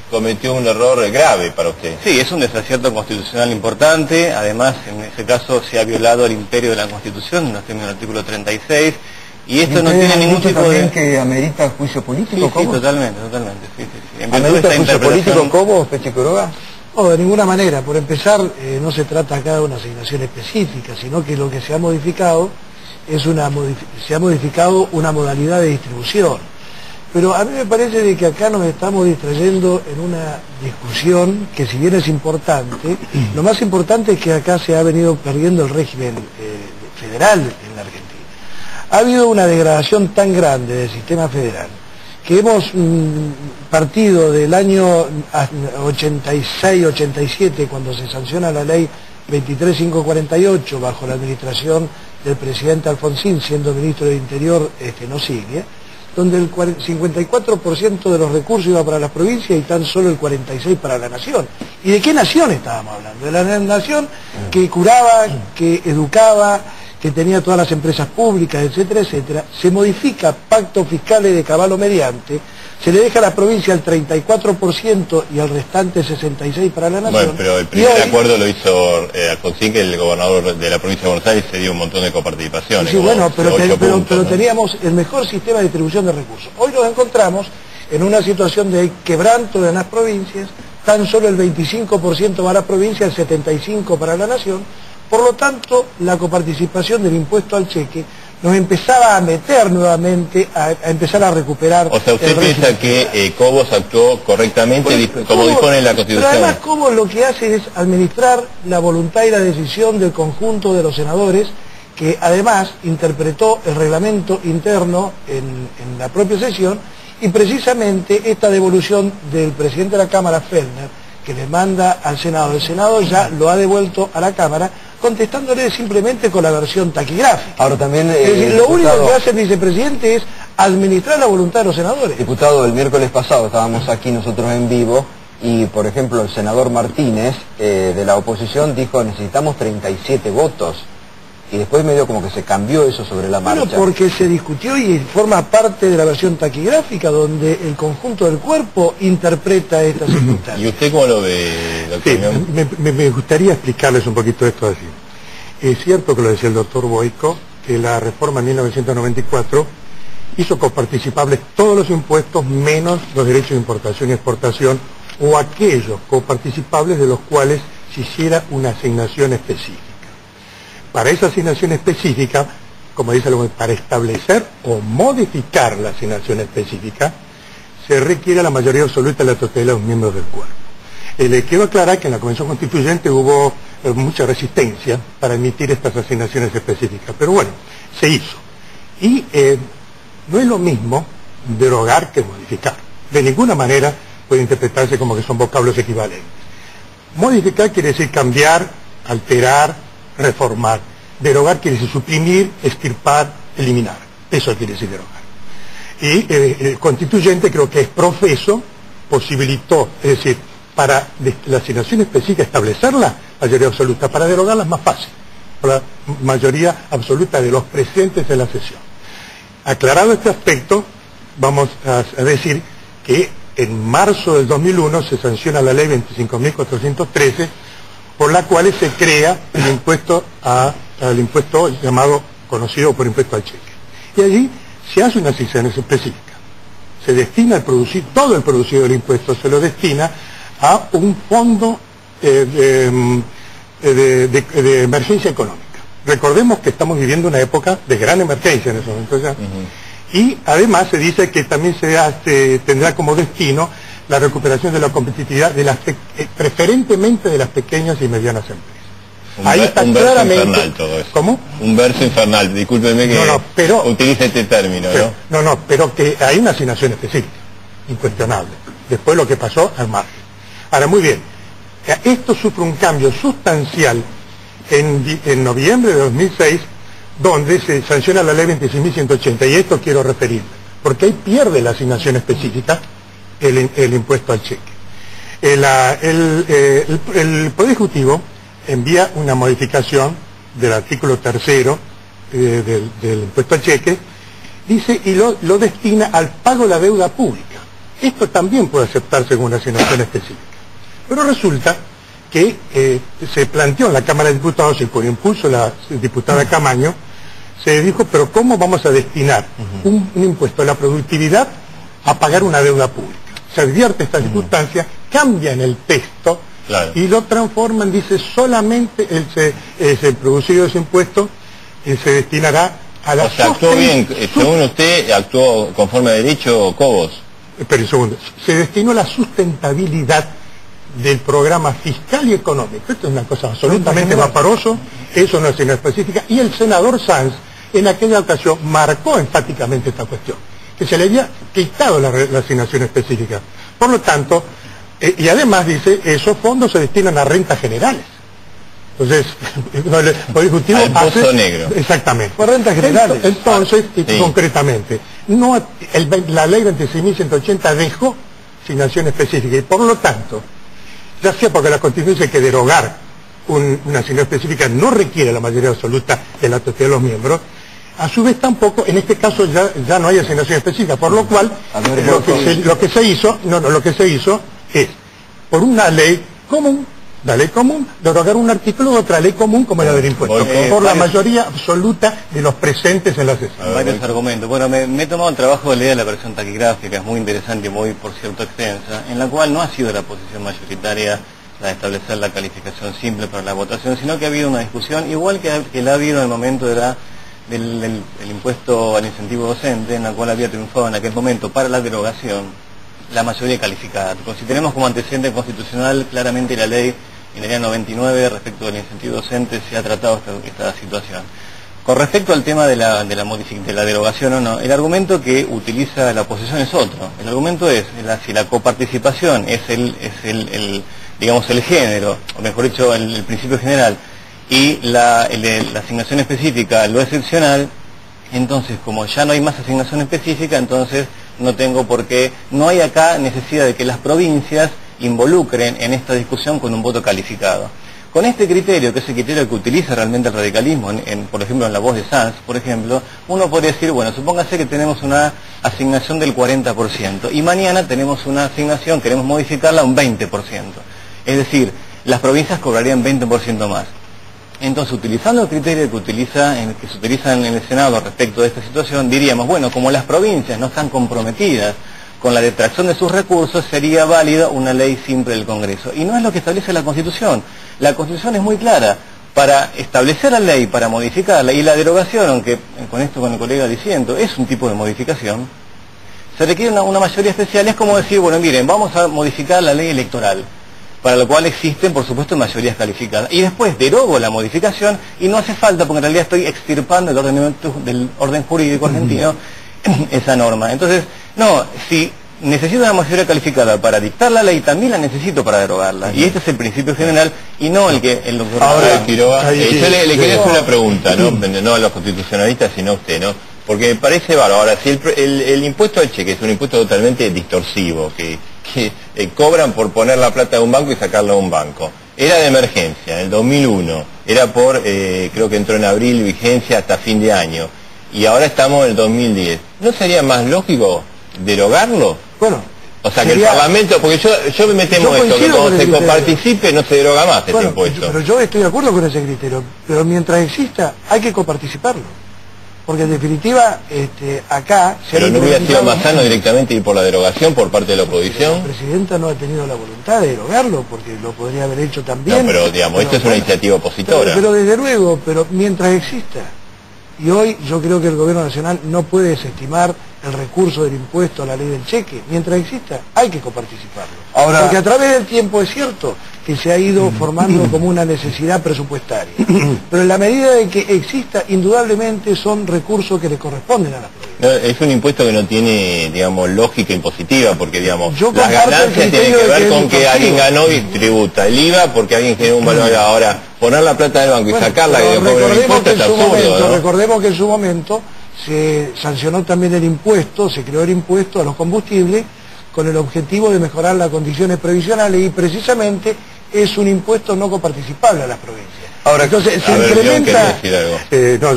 cometió un error grave para usted. Sí, es un desacierto constitucional importante. Además, en ese caso se ha violado el imperio de la Constitución, en los términos del artículo 36. Y esto no tiene ningún tipo de... que amerita juicio político? Sí, totalmente. Sí. ¿Amerita juicio político cómo, Peche Quiroga? No, de ninguna manera. Por empezar, no se trata acá de una asignación específica, sino que lo que se ha modificado es una modalidad de distribución. Pero a mí me parece de que acá nos estamos distrayendo en una discusión que, si bien es importante, lo más importante es que acá se ha venido perdiendo el régimen federal en la Argentina. Ha habido una degradación tan grande del sistema federal que hemos partido del año 86-87, cuando se sanciona la ley 23548 bajo la administración del presidente Alfonsín, siendo ministro del Interior Nociglia, donde el 54% de los recursos iba para las provincias y tan solo el 46% para la nación. ¿Y de qué nación estábamos hablando? De la nación que curaba, que educaba, que tenía todas las empresas públicas, etcétera, etcétera. Se modifica pactos fiscales de Caballo mediante, se le deja a la provincia el 34% y al restante 66% para la nación. Bueno, pero el primer acuerdo lo hizo Alfonsín, que el gobernador de la provincia de Buenos Aires se dio un montón de coparticipaciones. Sí, bueno, pero teníamos el mejor sistema de distribución de recursos. Hoy nos encontramos en una situación de quebranto de las provincias, tan solo el 25% va a la provincia, el 75% para la nación. Por lo tanto, la coparticipación del impuesto al cheque nos empezaba a meter nuevamente, a empezar a recuperar... O sea, ¿usted piensa que Cobos actuó correctamente, como dispone la Constitución? Pero además Cobos lo que hace es administrar la voluntad y la decisión del conjunto de los senadores, que además interpretó el reglamento interno en la propia sesión, y precisamente esta devolución del presidente de la Cámara, Fellner, que le manda al Senado, el Senado ya lo ha devuelto a la Cámara, contestándole simplemente con la versión taquigráfica. Ahora también... es decir, lo único que hace el vicepresidente es administrar la voluntad de los senadores. Diputado, el miércoles pasado estábamos aquí nosotros en vivo y, por ejemplo, el senador Martínez de la oposición dijo necesitamos 37 votos. Y después medio como que se cambió eso sobre la marcha. Bueno, porque se discutió y forma parte de la versión taquigráfica, donde el conjunto del cuerpo interpreta estas circunstancias. ¿Y usted cómo lo ve, doctor? Sí, me gustaría explicarles un poquito esto así. Es cierto que lo decía el doctor Boico, que la reforma en 1994 hizo coparticipables todos los impuestos menos los derechos de importación y exportación, o aquellos coparticipables de los cuales se hiciera una asignación específica. Para esa asignación específica, como dice, para establecer o modificar la asignación específica, se requiere la mayoría absoluta de la totalidad de los miembros del cuerpo. Le quiero aclarar que en la Convención Constituyente hubo mucha resistencia para emitir estas asignaciones específicas, pero bueno, se hizo. Y no es lo mismo derogar que modificar. De ninguna manera puede interpretarse como que son vocablos equivalentes. Modificar quiere decir cambiar, alterar, reformar. Derogar quiere decir suprimir, extirpar, eliminar. Eso quiere decir derogar. Y el constituyente, creo que es profeso, posibilitó, es decir, para la asignación específica establecerla, mayoría absoluta, para derogarla es más fácil, por la mayoría absoluta de los presentes en la sesión. Aclarado este aspecto, vamos a decir que en marzo del 2001 se sanciona la ley 25.413, por la cual se crea el impuesto al impuesto conocido por impuesto al cheque. Y allí se hace una asignación específica. Se destina todo el producido del impuesto, se lo destina a un fondo de emergencia económica. Recordemos que estamos viviendo una época de gran emergencia en ese momento ya. Y además se dice que también tendrá como destino la recuperación de la competitividad preferentemente de las pequeñas y medianas empresas. Ahí está un verso infernal todo eso. ¿Cómo? Un verso infernal, discúlpeme que utilice este término, ¿no? Pero que hay una asignación específica, incuestionable. Después lo que pasó al margen. Ahora, muy bien, esto sufre un cambio sustancial en noviembre de 2006, donde se sanciona la ley 26.180, y esto quiero referirme, porque ahí pierde la asignación específica el impuesto al cheque. El Poder Ejecutivo envía una modificación del artículo 3 del impuesto al cheque, dice, y lo destina al pago de la deuda pública. esto también puede aceptarse como una asignación específica. Pero resulta que se planteó en la Cámara de Diputados y por impulso de la diputada Camaño, se dijo, pero ¿cómo vamos a destinar un impuesto a la productividad a pagar una deuda pública? Se advierte esta circunstancia, cambia en el texto, claro, y lo transforman, dice, solamente el producido de ese impuesto se destinará a la... O sea, actuó bien, según usted, actuó conforme a derecho Cobos. Pero un segundo, se destinó a la sustentabilidad del programa fiscal y económico. Esto es una cosa absolutamente vaporoso, eso no es una específica, y el senador Sanz en aquella ocasión marcó enfáticamente esta cuestión, que se le había quitado la asignación específica. Por lo tanto, y además dice, esos fondos se destinan a rentas generales. Entonces, el Ejecutivo al pozo negro. Exactamente. Por rentas generales. Entonces, concretamente, la ley 26.180 dejó asignación específica, y por lo tanto, ya sea porque la Constitución dice que derogar una asignación específica no requiere la mayoría absoluta de la totalidad de los miembros, a su vez tampoco, en este caso ya no hay asignación específica, por lo cual lo que se hizo es, por una ley común, derogar un artículo de otra ley común como la del impuesto, por la mayoría absoluta de los presentes en la sesión. Varios argumentos. Bueno, me he tomado el trabajo de leer la versión taquigráfica, es muy interesante y muy, por cierto, extensa, en la cual no ha sido la posición mayoritaria la de establecer la calificación simple para la votación, sino que ha habido una discusión, igual que la ha habido en el momento del impuesto al incentivo docente, en la cual había triunfado en aquel momento para la derogación la mayoría calificada. Si tenemos como antecedente constitucional claramente la ley en el año 99 respecto del incentivo docente, se ha tratado esta situación. Con respecto al tema de la derogación o no, el argumento que utiliza la oposición es otro. El argumento es, si la coparticipación es digamos el género, o mejor dicho, el principio general, y la asignación específica lo excepcional, entonces como ya no hay más asignación específica, entonces no tengo por qué, no hay acá necesidad de que las provincias involucren en esta discusión con un voto calificado. Con este criterio, que es el criterio que utiliza realmente el radicalismo, por ejemplo en la voz de Sanz, por ejemplo, uno podría decir, bueno, supóngase que tenemos una asignación del 40%, y mañana tenemos una asignación, queremos modificarla a un 20%. Es decir, las provincias cobrarían 20% más. Entonces, utilizando el criterio que se utiliza en el Senado respecto de esta situación, diríamos, bueno, como las provincias no están comprometidas con la detracción de sus recursos, sería válida una ley simple del Congreso. Y no es lo que establece la Constitución. La Constitución es muy clara. Para establecer la ley, para modificarla, y la derogación, aunque con esto con el colega diciendo, es un tipo de modificación, se requiere una mayoría especial. Es como decir, bueno, miren, vamos a modificar la ley electoral, para lo cual existen, por supuesto, mayorías calificadas. Y después derogo la modificación y no hace falta, porque en realidad estoy extirpando del orden jurídico argentino esa norma. Entonces, no, si necesito una mayoría calificada para dictar la ley, también la necesito para derogarla. Y este es el principio general y no el doctor... Ahora, Quiroga, yo le quería hacer una pregunta, no a los constitucionalistas, sino a usted, ¿no? Porque me parece bárbaro. Ahora, si el impuesto al cheque es un impuesto totalmente distorsivo, que cobran por poner la plata de un banco y sacarla de un banco. Era de emergencia, en el 2001, era creo que entró en abril, vigencia hasta fin de año, y ahora estamos en el 2010. ¿No sería más lógico derogarlo? Bueno, o sea, que el Parlamento, porque yo me temo esto, que cuando se coparticipe no se deroga más este impuesto. Pero yo estoy de acuerdo con ese criterio, pero mientras exista hay que coparticiparlo. Porque en definitiva, acá... ¿Pero no hubiera sido más sano directamente ir por la derogación por parte de la oposición? La presidenta no ha tenido la voluntad de derogarlo, porque lo podría haber hecho también. No, pero digamos, esto es una iniciativa opositora. Pero desde luego, pero mientras exista. Y hoy yo creo que el Gobierno Nacional no puede desestimar el recurso del impuesto a la ley del cheque. Mientras exista, hay que coparticiparlo. Ahora, porque a través del tiempo es cierto que se ha ido formando como una necesidad presupuestaria. Pero en la medida de que exista, indudablemente son recursos que le corresponden a las provincias. No, es un impuesto que no tiene, digamos, lógica impositiva, porque, digamos, las ganancias tienen que ver con que alguien ganó y tributa. El IVA porque alguien generó un valor. Ahora, poner la plata del banco y sacarla y cobrar el impuesto es absurdo, ¿no? Recordemos que en su momento se sancionó también el impuesto, se creó el impuesto a los combustibles con el objetivo de mejorar las condiciones previsionales y precisamente es un impuesto no coparticipable a las provincias. Ahora, entonces se incrementa... John, ¿querés decir algo? No,